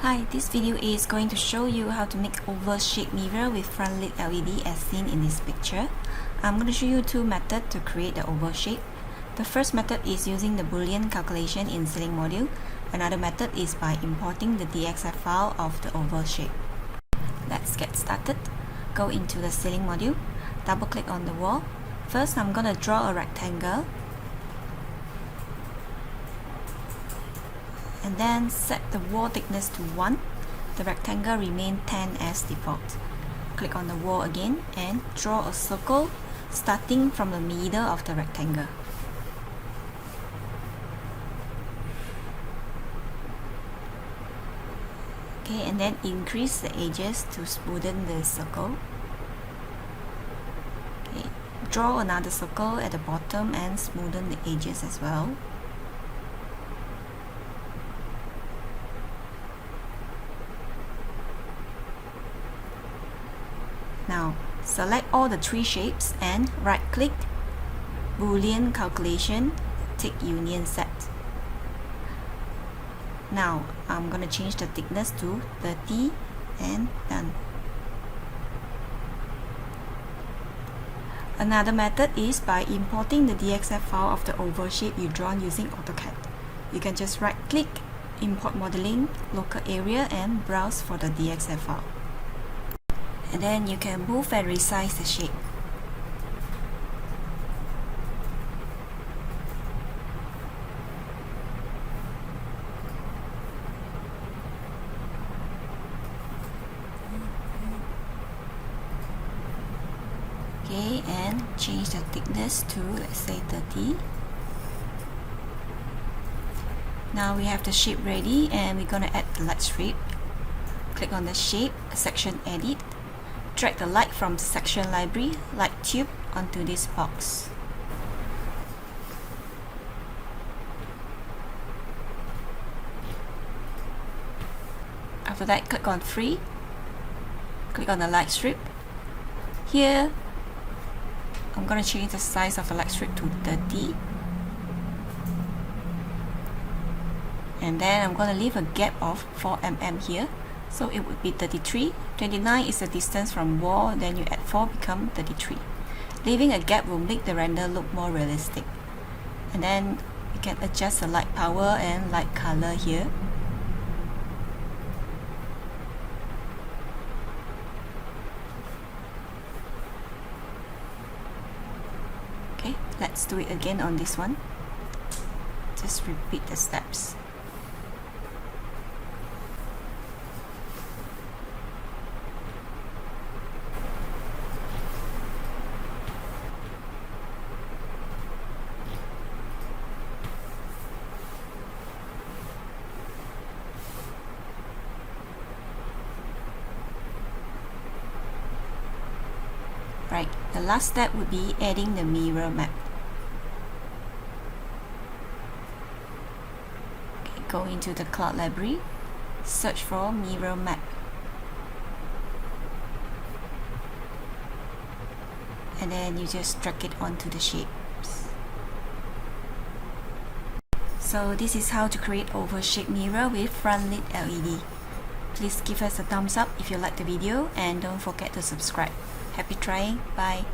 Hi, this video is going to show you how to make oval shape mirror with front lit LED as seen in this picture. I'm going to show you two methods to create the oval shape. The first method is using the Boolean calculation in Ceiling module. Another method is by importing the DXF file of the oval shape. Let's get started. Go into the Ceiling module, double click on the wall. First, I'm going to draw a rectangle. And then set the wall thickness to 1. The rectangle remain 10 as default. Click on the wall again and draw a circle starting from the middle of the rectangle. Okay, and then increase the edges to smoothen the circle. Okay, draw another circle at the bottom and smoothen the edges as well. Now, select all the three shapes and right-click, Boolean calculation, tick union set. Now, I'm going to change the thickness to 30 and done. Another method is by importing the DXF file of the oval shape you drawn using AutoCAD. You can just right-click, import modeling, local area, and browse for the DXF file. And then you can move and resize the shape. Okay, and change the thickness to, let's say, 30. Now we have the shape ready and we're going to add the light strip. Click on the shape, section edit. Drag the light from section library, light tube, onto this box. After that, click on free. Click on the light strip. Here, I'm going to change the size of the light strip to 30. And then I'm going to leave a gap of 4 mm here. So it would be 33. 29 is the distance from wall, then you add 4 become 33. Leaving a gap will make the render look more realistic. And then you can adjust the light power and light color here. Okay, let's do it again on this one. Just repeat the steps. Right, the last step would be adding the mirror map. Okay, go into the cloud library, search for mirror map. And then you just drag it onto the shapes. So this is how to create oval shape mirror with front lit LED. Please give us a thumbs up if you like the video and don't forget to subscribe. Happy trying. Bye.